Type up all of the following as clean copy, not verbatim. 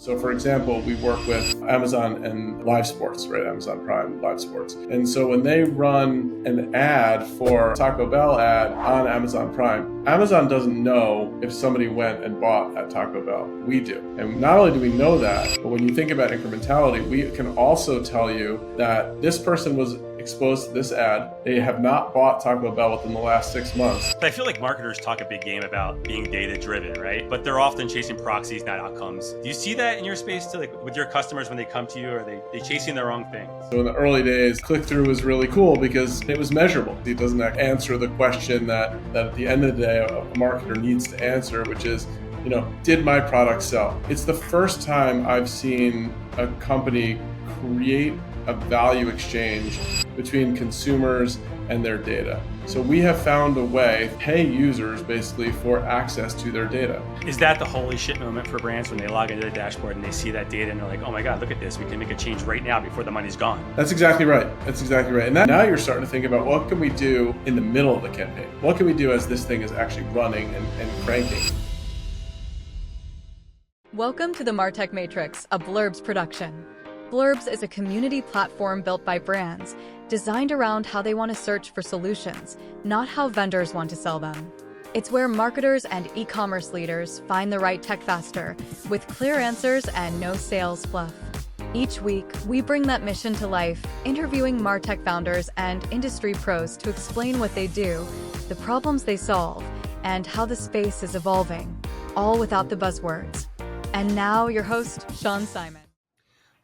So for example, we work with Amazon and live sports, right? Amazon Prime live sports. And so when they run an ad for Taco Bell ad on Amazon Prime, Amazon doesn't know if somebody went and bought at Taco Bell. We do. And not only do we know that, but when you think about incrementality, we can also tell you that this person was exposed to this ad. They have not bought Taco Bell within the last 6 months. I feel like marketers talk a big game about being data driven, right? But they're often chasing proxies, not outcomes. Do you see that in your space too, like with your customers when they come to you? Or are they chasing the wrong things? So in the early days, click-through was really cool because it was measurable. It doesn't answer the question that at the end of the day, a marketer needs to answer, which is, did my product sell? It's the first time I've seen a company create a value exchange between consumers and their data. So we have found a way to pay users basically for access to their data. Is that the holy shit moment for brands when they log into the dashboard and they see that data and they're like, oh my God, look at this. We can make a change right now before the money's gone. That's exactly right. And now you're starting to think about what can we do in the middle of the campaign? What can we do as this thing is actually running and cranking? Welcome to the MarTech Matrix, a Blurbs production. Blurbs is a community platform built by brands, designed around how they want to search for solutions, not how vendors want to sell them. It's where marketers and e-commerce leaders find the right tech faster, with clear answers and no sales fluff. Each week, we bring that mission to life, interviewing MarTech founders and industry pros to explain what they do, the problems they solve, and how the space is evolving, all without the buzzwords. And now, your host, Sean Simon.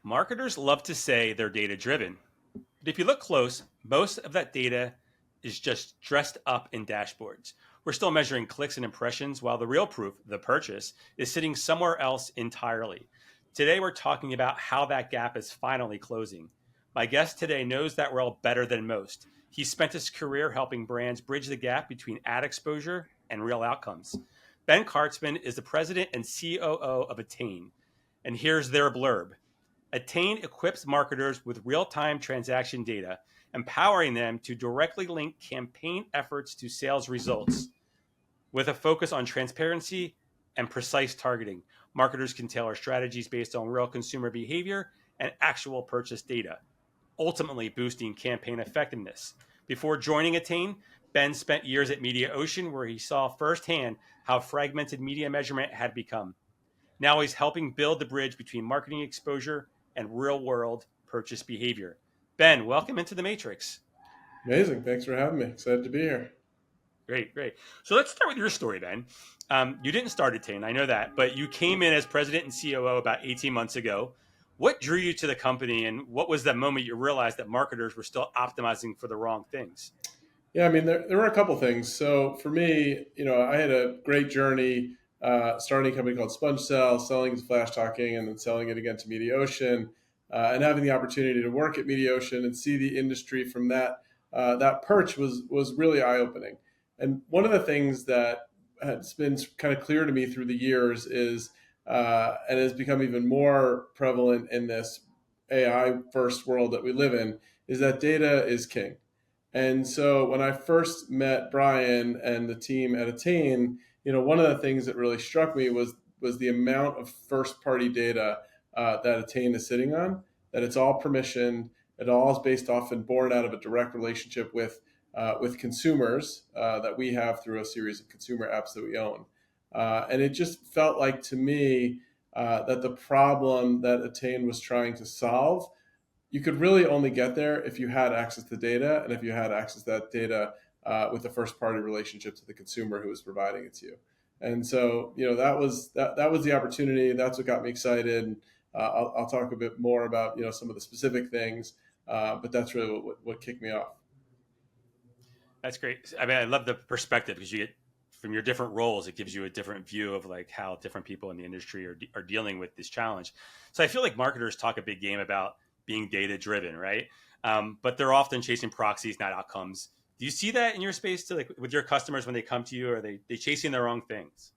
Marketers love to say they're data-driven. But if you look close, most of that data is just dressed up in dashboards. We're still measuring clicks and impressions, while the real proof, the purchase, is sitting somewhere else entirely. Today, we're talking about how that gap is finally closing. My guest today knows that world better than most. He spent his career helping brands bridge the gap between ad exposure and real outcomes. Ben Kartzman is the president and COO of Attain. And here's their blurb. Attain equips marketers with real-time transaction data, empowering them to directly link campaign efforts to sales results. With a focus on transparency and precise targeting, marketers can tailor strategies based on real consumer behavior and actual purchase data, ultimately boosting campaign effectiveness. Before joining Attain, Ben spent years at Mediaocean, where he saw firsthand how fragmented media measurement had become. Now he's helping build the bridge between marketing exposure and real-world purchase behavior. Ben, welcome into the Matrix. Amazing. Thanks for having me. Excited to be here. Great. So let's start with your story, Ben. You didn't start Attain, I know that, but you came in as president and COO about 18 months ago. What drew you to the company, and what was that moment you realized that marketers were still optimizing for the wrong things? Yeah, there were a couple things. So for me, I had a great journey starting a company called SpongeCell, selling to Flash Talking, and then selling it again to Mediaocean, and having the opportunity to work at Mediaocean and see the industry from that perch was really eye-opening. And one of the things that has been kind of clear to me through the years is, and has become even more prevalent in this AI-first world that we live in, is that data is king. And so when I first met Brian and the team at Attain, one of the things that really struck me was the amount of first-party data that Attain is sitting on, that it's all permissioned, it all is based off and born out of a direct relationship with consumers that we have through a series of consumer apps that we own. And it just felt like to me that the problem that Attain was trying to solve, you could really only get there if you had access to data, and if you had access to that data with the first-party relationship to the consumer who was providing it to you. And so, that was the opportunity. That's what got me excited. And, I'll talk a bit more about some of the specific things, but that's really what kicked me off. That's great. I mean, I love the perspective, because you get from your different roles, it gives you a different view of like how different people in the industry are dealing with this challenge. So I feel like marketers talk a big game about being data driven, right? But they're often chasing proxies, not outcomes. Do you see that in your space too, like with your customers when they come to you? Or are they chasing the wrong things?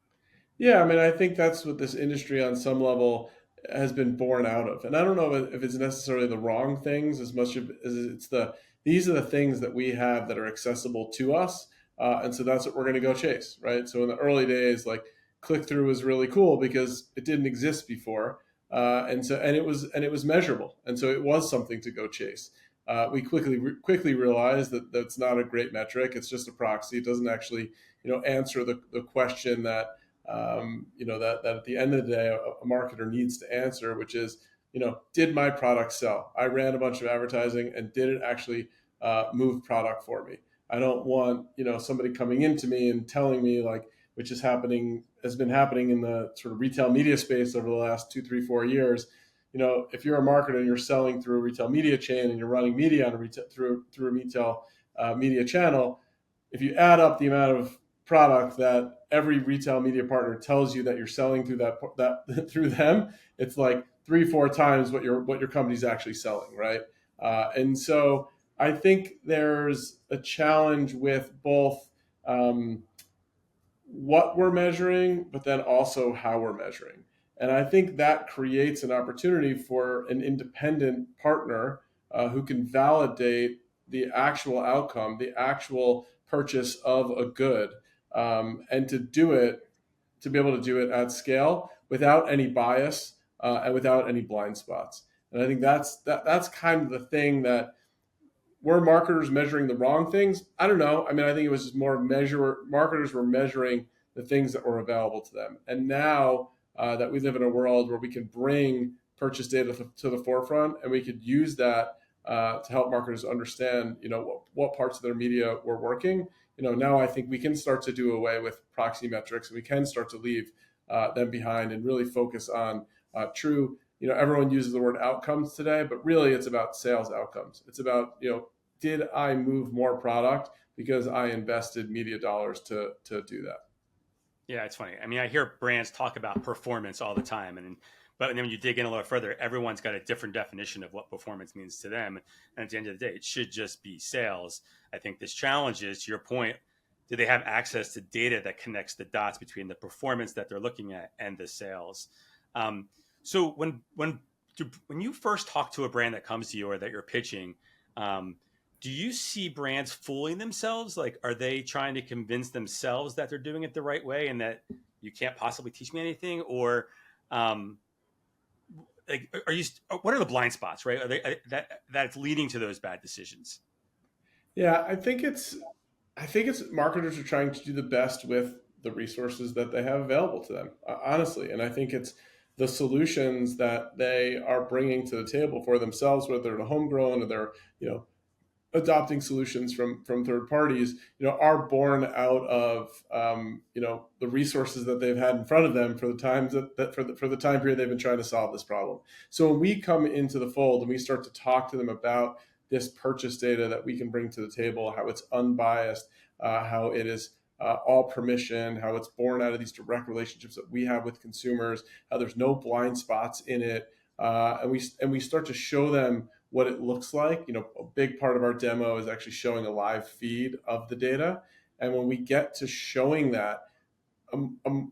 Yeah, I think that's what this industry on some level has been born out of. And I don't know if it's necessarily the wrong things as much as it's these are the things that we have that are accessible to us. And so that's what we're going to go chase, right? So in the early days, like click-through was really cool because it didn't exist before. and it was measurable, and so it was something to go chase. We quickly realized that that's not a great metric. It's just a proxy. It doesn't actually answer the question that that at the end of the day a marketer needs to answer, which is did my product sell? I ran a bunch of advertising, and did it actually move product for me? I don't want somebody coming into me and telling me, like, which has been happening in the sort of retail media space over the last 2, 3, 4 years. If you're a marketer and you're selling through a retail media chain and you're running media on through a retail media channel, if you add up the amount of product that every retail media partner tells you that you're selling through that through them, it's like 3, 4 times what your company's actually selling, right? And so I think there's a challenge with both what we're measuring, but then also how we're measuring. And I think that creates an opportunity for an independent partner who can validate the actual outcome, the actual purchase of a good, and to be able to do it at scale without any bias and without any blind spots. And I think that's kind of the thing that were marketers measuring the wrong things? I don't know. I mean, I think it was just more marketers were measuring the things that were available to them. And now that we live in a world where we can bring purchase data to the forefront, and we could use that to help marketers understand, what parts of their media were working. Now I think we can start to do away with proxy metrics, and we can start to leave them behind and really focus on true. Everyone uses the word outcomes today, but really it's about sales outcomes. It's about, did I move more product because I invested media dollars to do that? Yeah, it's funny. I mean, I hear brands talk about performance all the time, but then when you dig in a little further, everyone's got a different definition of what performance means to them. And at the end of the day, it should just be sales. I think this challenge is, to your point, do they have access to data that connects the dots between the performance that they're looking at and the sales? So when you first talk to a brand that comes to you or that you're pitching, do you see brands fooling themselves? Like, are they trying to convince themselves that they're doing it the right way and that you can't possibly teach me anything? Or what are the blind spots, right? Are they that's leading to those bad decisions? Yeah, I think it's marketers are trying to do the best with the resources that they have available to them, honestly. And I think it's the solutions that they are bringing to the table for themselves, whether they're homegrown or they're, adopting solutions from third parties, are born out of, the resources that they've had in front of them for the times for the time period they've been trying to solve this problem. So when we come into the fold and we start to talk to them about this purchase data that we can bring to the table, how it's unbiased, how it is all permission, how it's born out of these direct relationships that we have with consumers, how there's no blind spots in it, and we start to show them what it looks like. A big part of our demo is actually showing a live feed of the data, and when we get to showing that,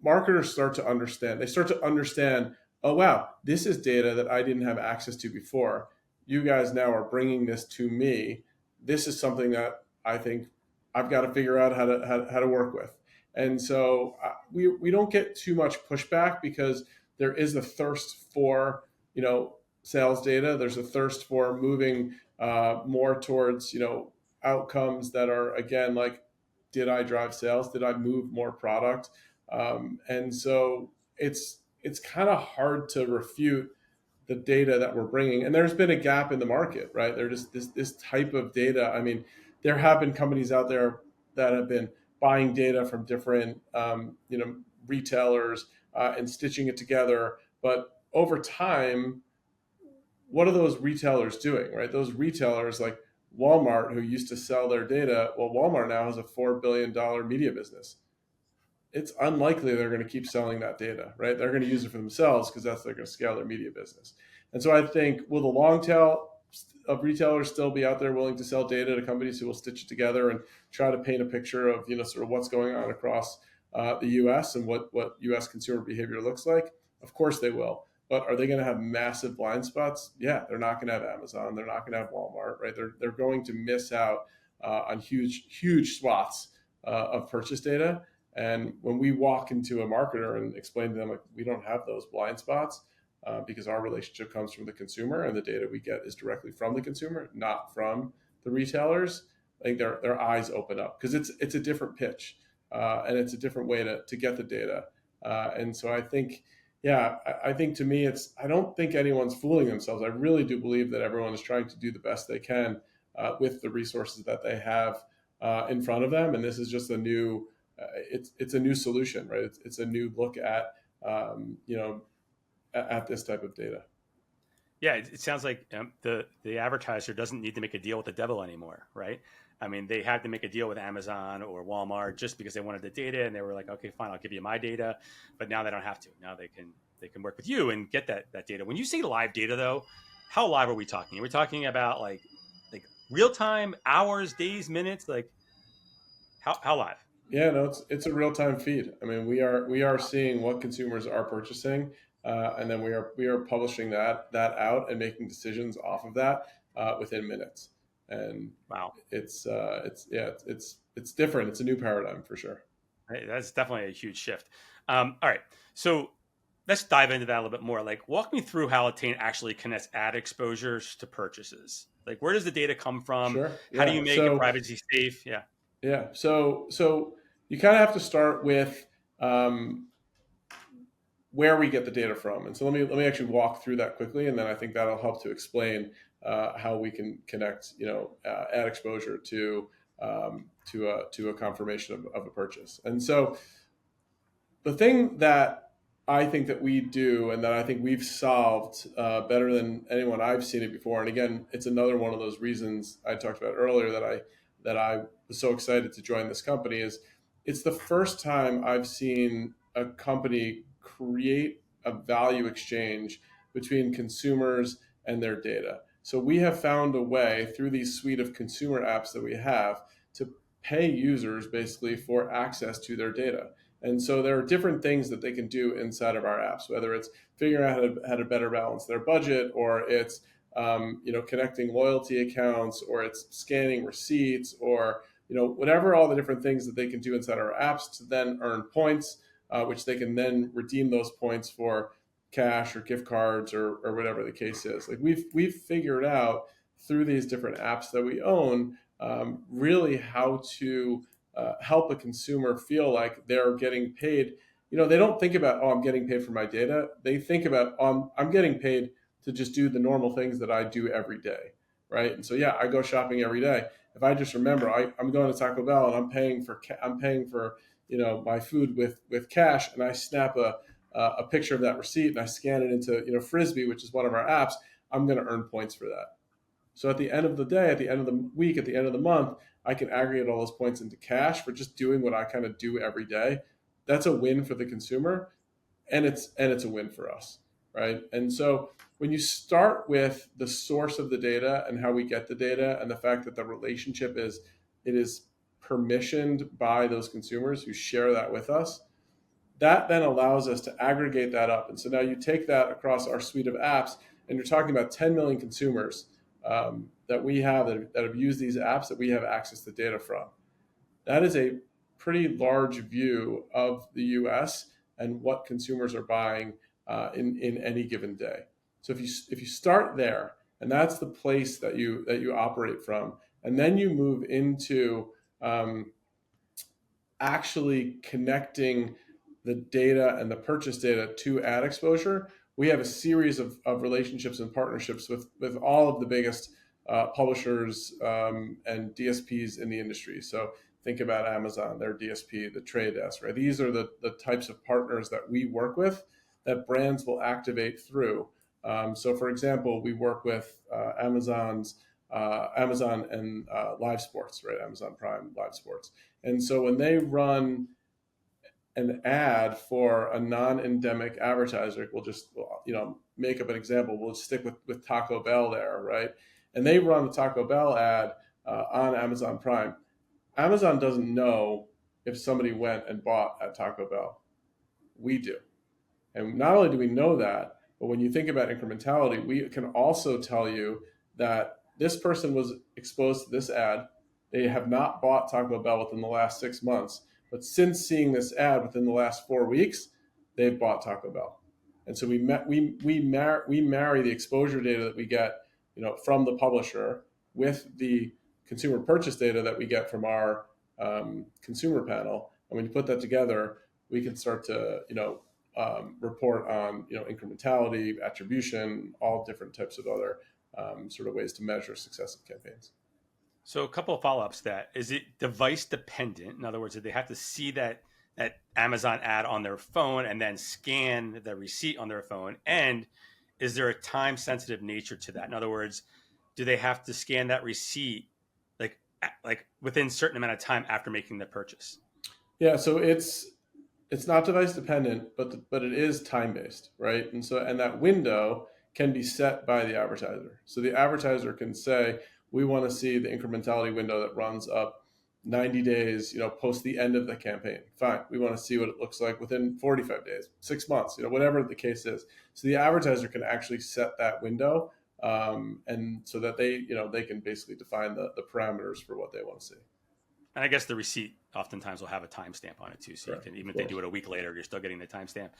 marketers start to understand. They start to understand, oh wow, this is data that I didn't have access to before. You guys now are bringing this to me. This is something that I think I've got to figure out how to work with. And so we don't get too much pushback because there is a thirst for sales data. There's a thirst for moving more towards outcomes that are, again, like, did I drive sales? Did I move more product? And so it's kind of hard to refute the data that we're bringing. And there's been a gap in the market, right? There's just this type of data. I mean, there have been companies out there that have been buying data from different, retailers and stitching it together. But over time, what are those retailers doing, right? Those retailers like Walmart, who used to sell their data, well, Walmart now has a $4 billion media business. It's unlikely they're going to keep selling that data, right? They're going to use it for themselves because they're going to scale their media business. And so I think, will the long tail of retailers still be out there willing to sell data to companies who will stitch it together and try to paint a picture of, sort of what's going on across the U.S. and what U.S. consumer behavior looks like? Of course they will. But are they going to have massive blind spots? Yeah, they're not going to have Amazon. They're not going to have Walmart, right? They're going to miss out on huge swaths of purchase data. And when we walk into a marketer and explain to them, like, we don't have those blind spots, because our relationship comes from the consumer and the data we get is directly from the consumer, not from the retailers. I think their eyes open up because it's a different pitch, and it's a different way to get the data. And so I think, yeah, I think to me, I don't think anyone's fooling themselves. I really do believe that everyone is trying to do the best they can with the resources that they have in front of them. And this is just a new, it's a new solution, right? It's a new look at, at this type of data. Yeah, it sounds like the advertiser doesn't need to make a deal with the devil anymore, right? I mean, they had to make a deal with Amazon or Walmart just because they wanted the data, and they were like, okay, fine, I'll give you my data. But now they don't have to. Now they can work with you and get that data. When you say live data, though, how live are we talking? Are we talking about like real time, hours, days, minutes? Like how live? Yeah, no, it's a real time feed. I mean, we are seeing what consumers are purchasing, and then we are publishing that out and making decisions off of that within minutes. And wow, it's different. It's a new paradigm for sure. Hey, that's definitely a huge shift. All right, so let's dive into that a little bit more. Like, walk me through how Attain actually connects ad exposures to purchases. Like, where does the data come from? Sure. How do you make it privacy safe? Yeah. Yeah. So you kind of have to start with where we get the data from. And so let me actually walk through that quickly, and then I think that'll help to explain how we can connect, ad exposure to a confirmation of a purchase. And so the thing that I think that we do, and that I think we've solved better than anyone I've seen it before, and again, it's another one of those reasons I talked about earlier that I was so excited to join this company, is it's the first time I've seen a company create a value exchange between consumers and their data. So we have found a way through these suite of consumer apps that we have to pay users basically for access to their data. And so there are different things that they can do inside of our apps, whether it's figuring out how to better balance their budget, or it's connecting loyalty accounts, or it's scanning receipts, or whatever, all the different things that they can do inside our apps to then earn points, which they can then redeem those points for cash or gift cards or whatever the case is. Like we've figured out through these different apps that we own, really how to help a consumer feel like they're getting paid. They don't think about, I'm getting paid for my data. They think about, I'm getting paid to just do the normal things that I do every day, right? And so, yeah, I go shopping every day. If I just remember, I'm going to Taco Bell and I'm paying for my food with cash, and I snap a picture of that receipt and I scan it into Frisbee, which is one of our apps, I'm going to earn points for that. So at the end of the day, at the end of the week, at the end of the month, I can aggregate all those points into cash for just doing what I kind of do every day. That's a win for the consumer, and it's a win for us, right? And so when you start with the source of the data and how we get the data, and the fact that the relationship is permissioned by those consumers who share that with us, that then allows us to aggregate that up. And so now you take that across our suite of apps, and you're talking about 10 million consumers that we have that have used these apps that we have access to data from. That is a pretty large view of the US and what consumers are buying in any given day. So if you start there, and that's the place that you operate from, and then you move into actually connecting the data and the purchase data to ad exposure, we have a series of relationships and partnerships with all of the biggest publishers and DSPs in the industry. So think about Amazon, their DSP, the Trade Desk, right? These are the types of partners that we work with that brands will activate through. So for example, we work with Amazon and live sports, right? Amazon Prime live sports. And so when they run an ad for a non-endemic advertiser, we'll just make up an example. We'll stick with Taco Bell there, right? And they run the Taco Bell ad on Amazon Prime. Amazon doesn't know if somebody went and bought at Taco Bell. We do. And not only do we know that, but when you think about incrementality, we can also tell you that this person was exposed to this ad. They have not bought Taco Bell within the last 6 months. But since seeing this ad within the last 4 weeks, they've bought Taco Bell. And so we marry the exposure data that we get, from the publisher with the consumer purchase data that we get from our consumer panel. And when you put that together, we can start to, report on, incrementality, attribution, all different types of other sort of ways to measure success of campaigns. So a couple of follow-ups to that. Is it device dependent? In other words, do they have to see that Amazon ad on their phone and then scan the receipt on their phone? And is there a time sensitive nature to that? In other words, do they have to scan that receipt like within a certain amount of time after making the purchase? Yeah, so it's not device dependent, but it is time based, right? And that window can be set by the advertiser. So the advertiser can say, we want to see the incrementality window that runs up 90 days, post the end of the campaign. Fine. We want to see what it looks like within 45 days, 6 months, whatever the case is. So the advertiser can actually set that window, and so that they can basically define the parameters for what they want to see. And I guess the receipt oftentimes will have a timestamp on it too, so Correct. you can, even if they do it a week later, you're still getting the timestamp.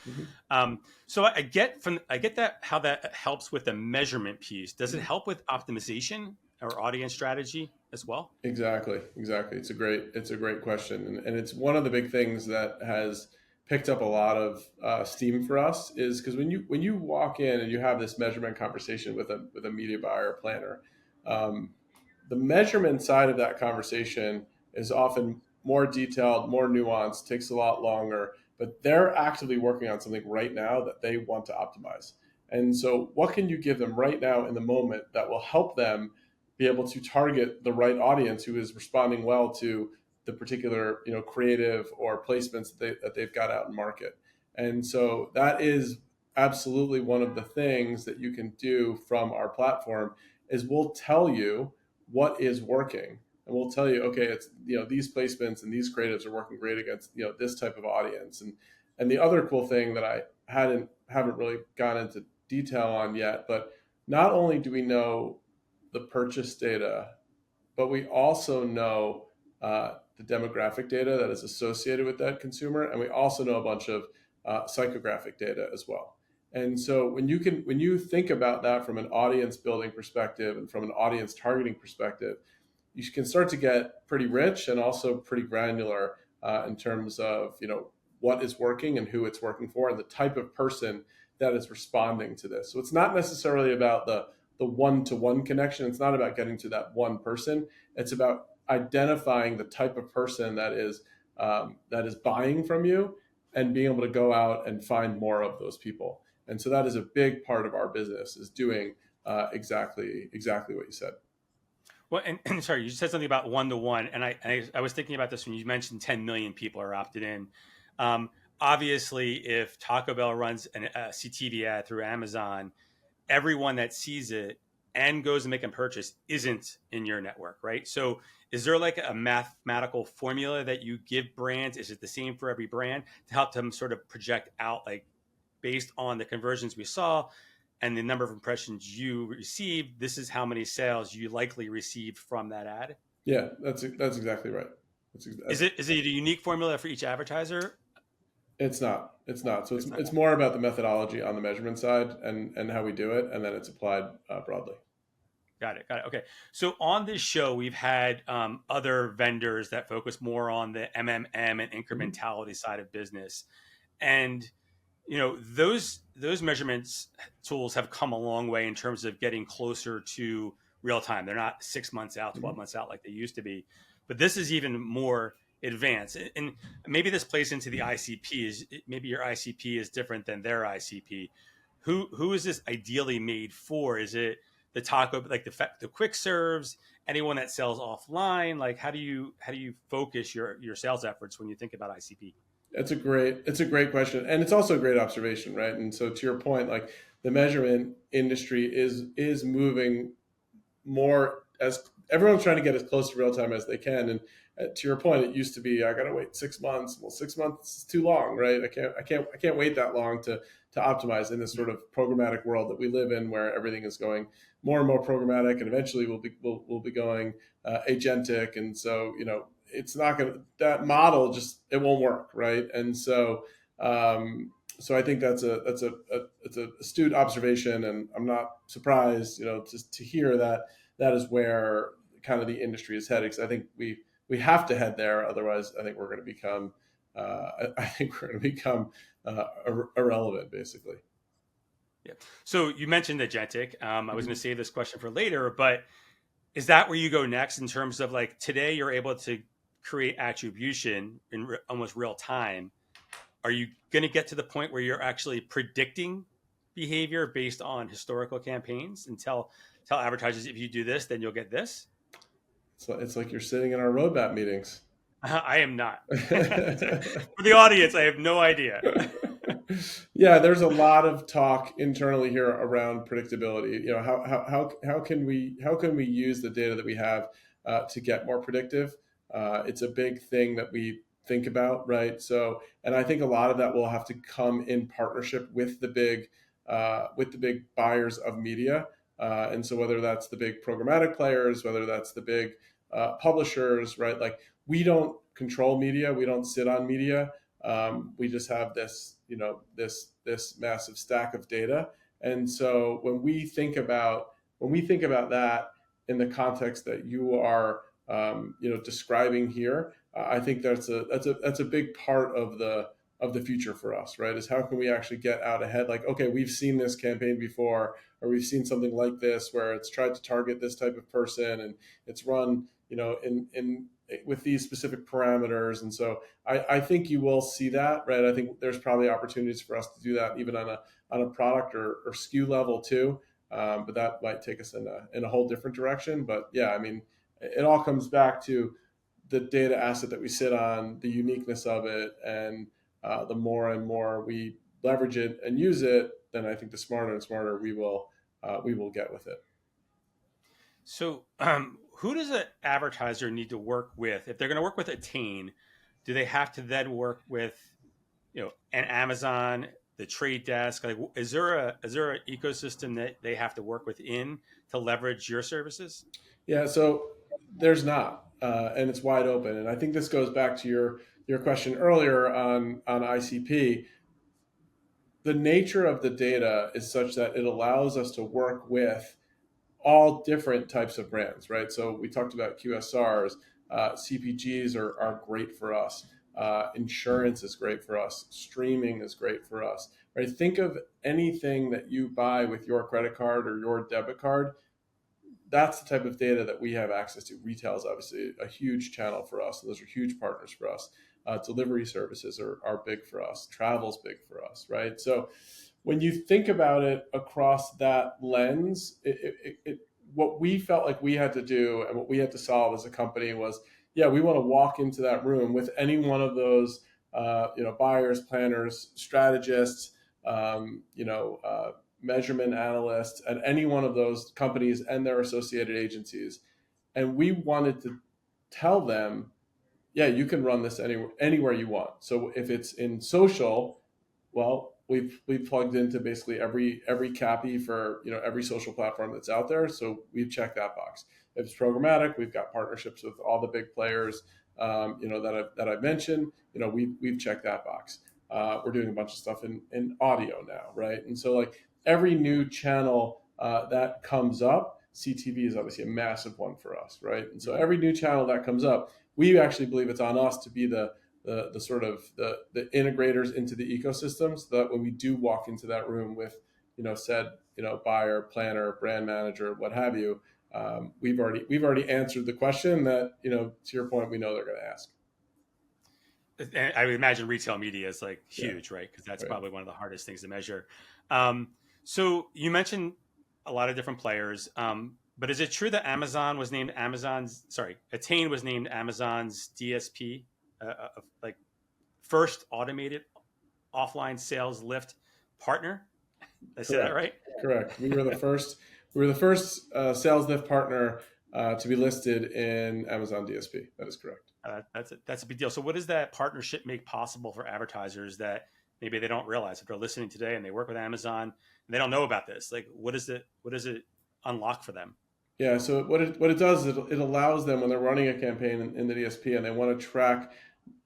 Mm-hmm. So I get that how that helps with the measurement piece. Does it help with optimization or audience strategy as well? Exactly. It's a great question, and it's one of the big things that has picked up a lot of steam for us, is because when you walk in and you have this measurement conversation with a media buyer or planner, the measurement side of that conversation is often more detailed, more nuanced, takes a lot longer, but they're actively working on something right now that they want to optimize. And so what can you give them right now in the moment that will help them be able to target the right audience who is responding well to the particular, creative or placements that they've got out in market? And so that is absolutely one of the things that you can do from our platform, is we'll tell you what is working. And we'll tell you, okay, it's, these placements and these creatives are working great against, this type of audience. And the other cool thing that I haven't really gone into detail on yet, but not only do we know the purchase data, but we also know the demographic data that is associated with that consumer, and we also know a bunch of psychographic data as well. And so when you think about that from an audience building perspective and from an audience targeting perspective, you can start to get pretty rich and also pretty granular in terms of what is working and who it's working for and the type of person that is responding to this. So it's not necessarily about the one-to-one connection. It's not about getting to that one person. It's about identifying the type of person that is buying from you and being able to go out and find more of those people. And so that is a big part of our business, is doing exactly what you said. Well, and sorry, you said something about one-to-one, and I was thinking about this when you mentioned 10 million people are opted in. Obviously, if Taco Bell runs a CTV ad through Amazon, everyone that sees it and goes and make a purchase isn't in your network, right? So is there like a mathematical formula that you give brands? Is it the same for every brand to help them sort of project out, like, based on the conversions we saw and the number of impressions you received, this is how many sales you likely received from that ad? Yeah, that's exactly right. Is it a unique formula for each advertiser? It's not. So it's more about the methodology on the measurement side and how we do it, and then it's applied broadly. Got it. Okay. So on this show, we've had other vendors that focus more on the MMM and incrementality side of business, and those measurements tools have come a long way in terms of getting closer to real time. They're not 6 months out, 12 months out like they used to be, but this is even more advanced. And maybe this plays into the ICP. Maybe your ICP is different than their ICP. Who is this ideally made for? Is it the taco, like the quick serves, anyone that sells offline? Like, how do you focus your sales efforts when you think about ICP? It's a great question, and it's also a great observation, right? And so to your point, like, the measurement industry is moving more, as everyone's trying to get as close to real time as they can. And to your point, it used to be, I got to wait 6 months. Well, 6 months is too long, right? I can't wait that long to optimize in this sort of programmatic world that we live in, where everything is going more and more programmatic, and eventually we'll be going agentic. And so it's not going to, that model just, it won't work, right? And so So I think that's it's a astute observation, and I'm not surprised, to hear that that is where kind of the industry is headed. Because I think we have to head there, otherwise I think we're going to become I think we're going to become irrelevant, basically. Yeah. So you mentioned agentic. I was going to save this question for later, but is that where you go next in terms of like today you're able to create attribution in almost real time? Are you going to get to the point where you're actually predicting behavior based on historical campaigns and tell advertisers if you do this, then you'll get this? So it's like you're sitting in our roadmap meetings. I am not. For the audience, I have no idea. Yeah, there's a lot of talk internally here around predictability. How can we use the data that we have to get more predictive? It's a big thing that we think about, right? So, and I think a lot of that will have to come in partnership with the big buyers of media. And so whether that's the big programmatic players, whether that's the big publishers, right? Like we don't control media, we don't sit on media. We just have this, this massive stack of data. And so when we think about that in the context that you are, describing here, I think that's a big part of the future for us, right? Is how can we actually get out ahead? Like, okay, we've seen this campaign before, or we've seen something like this where it's tried to target this type of person, and it's run, in with these specific parameters. And so I think you will see that, right? I think there's probably opportunities for us to do that even on a product or SKU level too. But that might take us in a whole different direction. But yeah, I mean, it all comes back to the data asset that we sit on, the uniqueness of it, and the more and more we leverage it and use it, then I think the smarter and smarter we will get with it. So, who does an advertiser need to work with if they're going to work with Attain? Do they have to then work with, an Amazon, the Trade Desk? Like, is there an ecosystem that they have to work within to leverage your services? Yeah, so there's not, and it's wide open. And I think this goes back to your question earlier on ICP. The nature of the data is such that it allows us to work with all different types of brands, right? So we talked about QSRs, CPGs are great for us. Insurance is great for us. Streaming is great for us, right? Think of anything that you buy with your credit card or your debit card. That's the type of data that we have access to. Retail is obviously a huge channel for us. Those are huge partners for us. Delivery services are big for us. Travel's big for us, right? So when you think about it across that lens, what we felt like we had to do and what we had to solve as a company was, yeah, we want to walk into that room with any one of those, buyers, planners, strategists, measurement analysts at any one of those companies and their associated agencies. And we wanted to tell them, yeah, you can run this anywhere you want. So if it's in social, well, we've plugged into basically every copy for every social platform that's out there. So we've checked that box. If it's programmatic, we've got partnerships with all the big players, that I've mentioned. We've checked that box. We're doing a bunch of stuff in audio now, right? And so like every new channel that comes up, CTV is obviously a massive one for us, right? And so every new channel that comes up, we actually believe it's on us to be the sort of the integrators into the ecosystem, so that when we do walk into that room with said buyer, planner, brand manager, what have you, we've already answered the question that to your point we know they're going to ask. And I would imagine retail media is like huge, right? Because that's probably one of the hardest things to measure. So you mentioned a lot of different players, but is it true that Attain was named Amazon's DSP, like first automated offline sales lift partner? Did I say that right? Correct. We were the first sales lift partner to be listed in Amazon DSP. That is correct. That's a big deal. So what does that partnership make possible for advertisers that maybe they don't realize if they're listening today and they work with Amazon and they don't know about this? Like, what does it unlock for them? Yeah. So what it does is it allows them, when they're running a campaign in the DSP and they want to track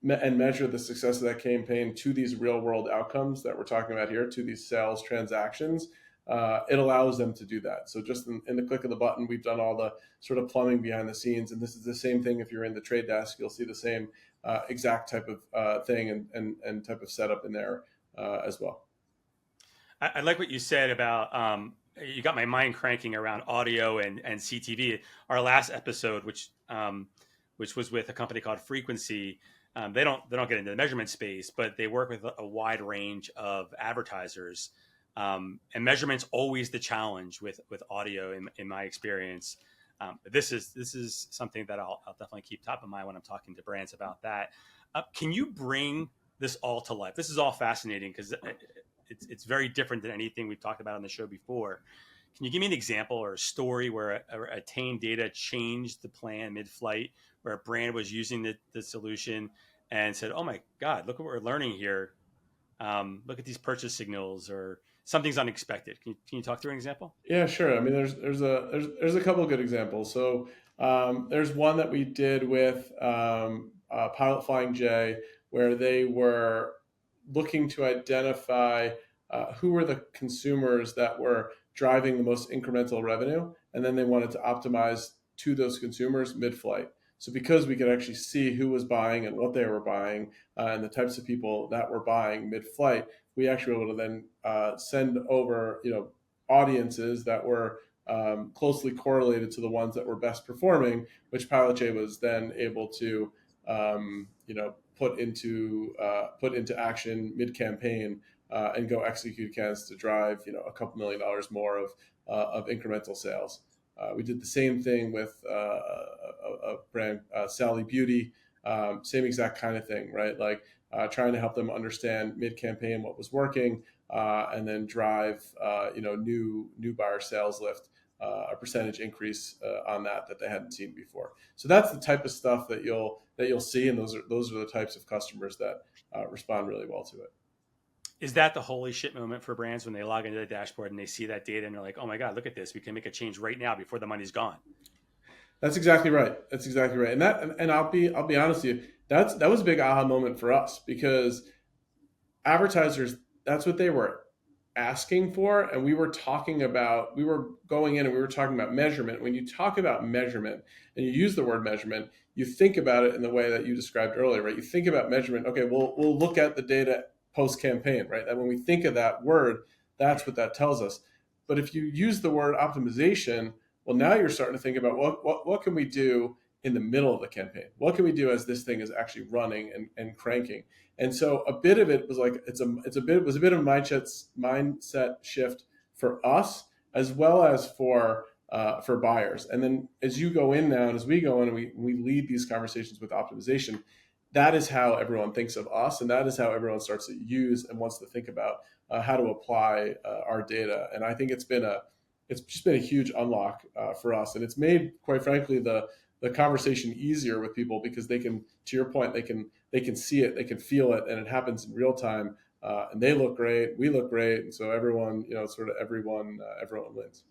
and measure the success of that campaign to these real world outcomes that we're talking about here, to these sales transactions, it allows them to do that. So just in the click of the button, we've done all the sort of plumbing behind the scenes. And this is the same thing. If you're in the trade desk, you'll see the same exact type of thing and type of setup in there as well. I like what you said about, you got my mind cranking around audio and CTV. Our last episode, which was with a company called Frequency, they don't get into the measurement space, but they work with a wide range of advertisers. And measurement's always the challenge with audio in my experience. This is something that I'll definitely keep top of mind when I'm talking to brands about that. Can you bring this all to life? This is all fascinating because it's very different than anything we've talked about on the show before. Can you give me an example or a story where Attain data changed the plan mid-flight, where a brand was using the solution and said, "Oh my God, look what we're learning here. Look at these purchase signals," or something's unexpected. Can you talk through an example? Yeah, sure. I mean, there's a couple of good examples. So there's one that we did with Pilot Flying J, where they were looking to identify who were the consumers that were driving the most incremental revenue, and then they wanted to optimize to those consumers mid-flight. So because we could actually see who was buying and what they were buying and the types of people that were buying mid-flight, we actually were able to then send over, audiences that were closely correlated to the ones that were best performing, which Pilot J was then able to, put into action mid-campaign and go execute campaigns to drive, a couple $1 million more of incremental sales. We did the same thing with a brand, Sally Beauty, same exact kind of thing, right? Like trying to help them understand mid-campaign what was working, and then drive, new buyer sales lift, a percentage increase on that they hadn't seen before. So that's the type of stuff that you'll see, and those are the types of customers that respond really well to it. Is that the holy shit moment for brands when they log into the dashboard and they see that data and they're like, "Oh my God, look at this. We can make a change right now before the money's gone." That's exactly right. And I'll be honest with you, that was a big aha moment for us, because advertisers, that's what they were asking for. And we were going in and we were talking about measurement. When you talk about measurement and you use the word measurement, you think about it in the way that you described earlier, right? You think about measurement. Okay, we'll look at the data post campaign, right? And when we think of that word, that's what that tells us. But if you use the word optimization, well, now you're starting to think about what can we do in the middle of the campaign? What can we do as this thing is actually running and cranking? And so a bit of it was like it was a bit of a mindset shift for us, as well as for buyers. And then as you go in now, and as we go in and we lead these conversations with optimization, that is how everyone thinks of us, and that is how everyone starts to use and wants to think about how to apply our data. And I think it's just been a huge unlock for us, and it's made, quite frankly, the conversation easier with people, because they can, to your point, they can see it, they can feel it, and it happens in real time. And they look great, we look great, and so everyone wins.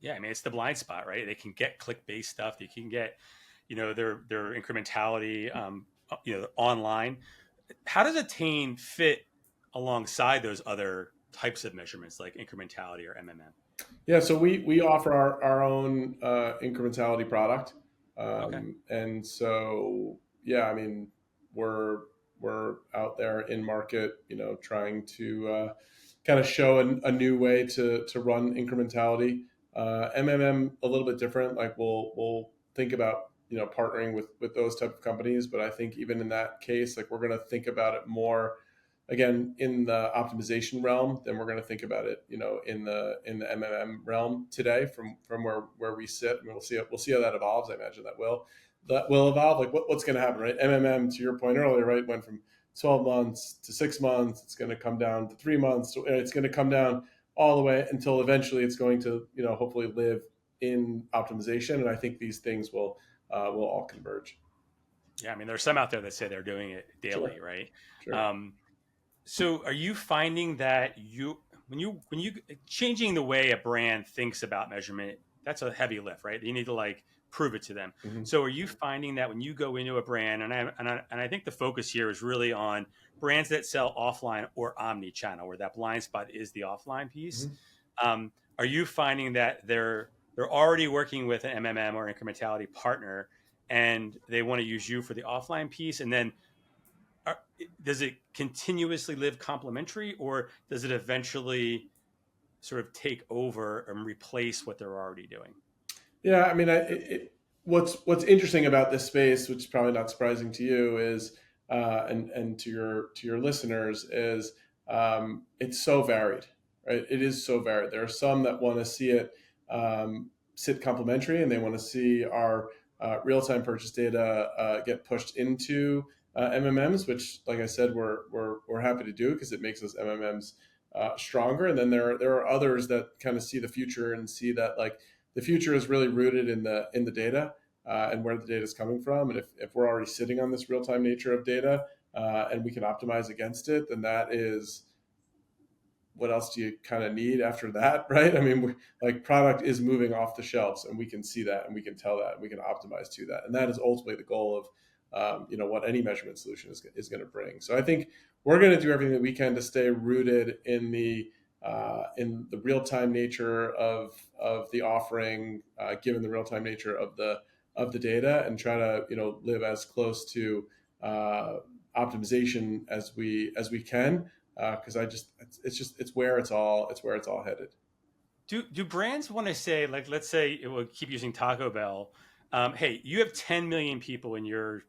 Yeah, I mean, it's the blind spot, right? They can get click-based stuff. They can get, their incrementality, online. How does Attain fit alongside those other types of measurements like incrementality or MMM? Yeah, so we offer our own incrementality product, Okay. and so yeah, I mean we're out there in market, trying to kind of show a new way to run incrementality. MMM a little bit different. Like we'll think about partnering with those type of companies, but I think even in that case, like we're going to think about it more again in the optimization realm than we're going to think about it in the MMM realm today from where we sit. And we'll see how that evolves. I imagine that will evolve. Like what's going to happen, right? MMM, to your point earlier, right, went from 12 months to 6 months. It's going to come down to 3 months. It's going to come down all the way until eventually it's going to hopefully live in optimization. And I think these things will all converge. Yeah, I mean, there's some out there that say they're doing it daily, Sure. right? Sure. So are you finding that when you changing the way a brand thinks about measurement, that's a heavy lift, right? You need to like prove it to them. Mm-hmm. So are you finding that when you go into a brand, and I think the focus here is really on brands that sell offline or omni-channel, where that blind spot is the offline piece. Mm-hmm. Are you finding that they're already working with an MMM or incrementality partner, and they want to use you for the offline piece, and then does it continuously live complementary, or does it eventually sort of take over and replace what they're already doing? Yeah, I mean, what's interesting about this space, which is probably not surprising to you, is and to your listeners, is it's so varied, right? It is so varied. There are some that want to see it sit complementary, and they want to see our real-time purchase data get pushed into MMMs, which, like I said, we're happy to do because it makes those MMMs stronger. And then there are others that kind of see the future and see that like the future is really rooted in the data and where the data is coming from. And if we're already sitting on this real-time nature of data and we can optimize against it, then that is, what else do you kind of need after that, right? I mean, like product is moving off the shelves, and we can see that, and we can tell that, and we can optimize to that, and that is ultimately the goal of what any measurement solution is going to bring. So I think we're going to do everything that we can to stay rooted in the real time nature of the offering, given the real time nature of the data, and try to live as close to optimization as we can. Because it's where it's all headed. Do brands want to say, like, let's say we'll keep using Taco Bell? Hey, you have 10 million people in your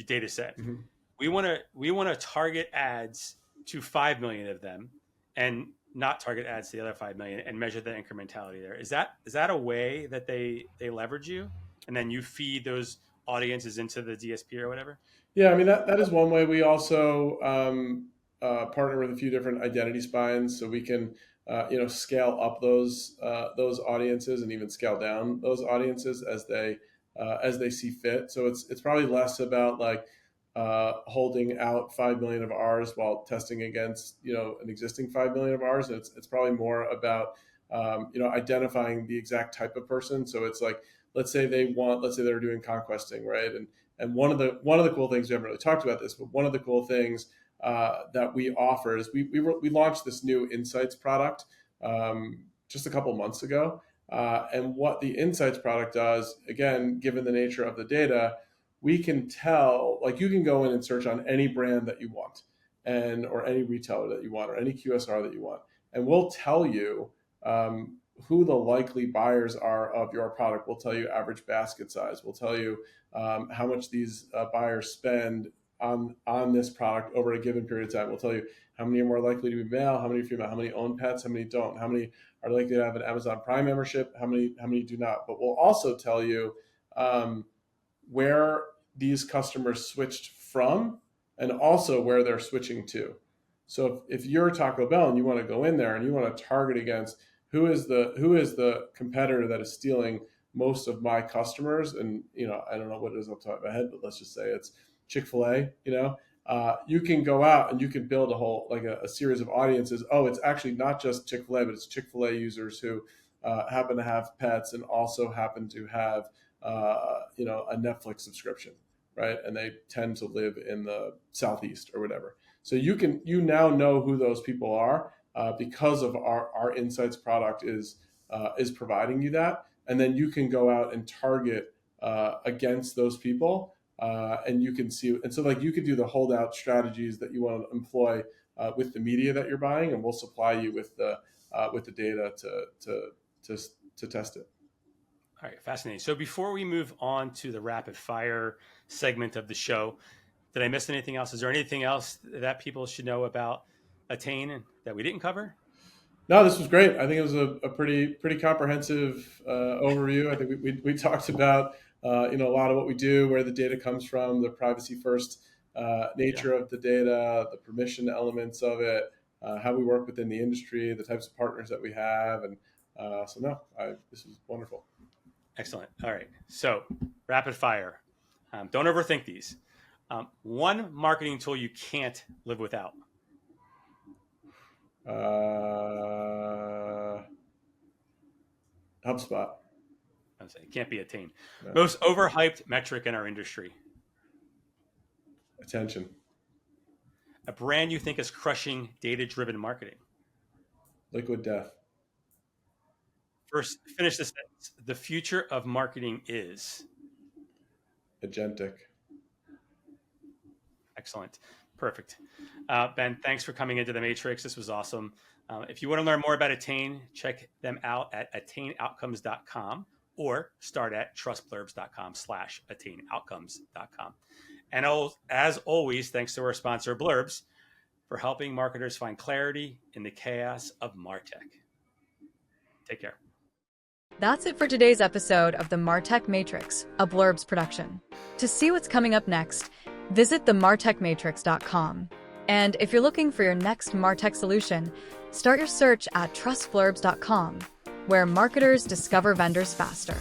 data set. Mm-hmm. We want to target ads to 5 million of them, and not target ads to the other 5 million, and measure the incrementality there. Is that a way that they leverage you, and then you feed those audiences into the DSP or whatever? Yeah, I mean that is one way. We also partner with a few different identity spines, so we can scale up those audiences and even scale down those audiences as they see fit. So it's probably less about like holding out 5 million of ours while testing against an existing 5 million of ours. And it's probably more about identifying the exact type of person. So it's like, let's say they're doing conquesting, right? And one of the cool things, we haven't really talked about this, but one of the cool things that we offer is we launched this new insights product just a couple months ago. And what the insights product does, again, given the nature of the data, we can tell, like, you can go in and search on any brand that you want, or any retailer that you want, or any QSR that you want, and we'll tell you who the likely buyers are of your product. We'll tell you average basket size. We'll tell you how much these buyers spend on this product over a given period of time. We'll tell you how many are more likely to be male, how many are female, how many own pets, how many don't, how many are likely to have an Amazon Prime membership, how many do not. But we'll also tell you where these customers switched from, and also where they're switching to. So if you're Taco Bell and you want to go in there and you want to target against who is the competitor that is stealing most of my customers, and I don't know what it is off the top of my head, but let's just say it's Chick-fil-A. You can go out and you can build a whole, like a series of audiences. Oh, it's actually not just Chick-fil-A, but it's Chick-fil-A users who happen to have pets and also happen to have a Netflix subscription, right? And they tend to live in the Southeast or whatever. So you now know who those people are because of our insights product is providing you that, and then you can go out and target against those people, and you can see. And so, like, you could do the holdout strategies that you want to employ with the media that you're buying, and we'll supply you with the data to test it. All right, fascinating. So before we move on to the rapid fire segment of the show, did I miss anything else? Is there anything else that people should know about Attain that we didn't cover? No, this was great. I think it was a pretty comprehensive overview. I think we talked about a lot of what we do, where the data comes from, the privacy first nature of the data, the permission elements of it, how we work within the industry, the types of partners that we have, and this was wonderful. Excellent. All right. So, rapid fire. Don't overthink these. One marketing tool you can't live without. HubSpot. It can't be Attain. No. Most overhyped metric in our industry. Attention. A brand you think is crushing data-driven marketing. Liquid Death. First, finish the sentence. The future of marketing is Agentic. excellent. Perfect. Ben, thanks for coming into the Matrix. This was awesome. If you want to learn more about Attain, check them out at attainoutcomes.com or start at trustblurbs.com/attainoutcomes.com. And as always, thanks to our sponsor, Blurbs, for helping marketers find clarity in the chaos of MarTech. Take care. That's it for today's episode of the MarTech Matrix, a Blurbs production. To see what's coming up next, visit themartechmatrix.com. And if you're looking for your next MarTech solution, start your search at trustblurbs.com, where marketers discover vendors faster.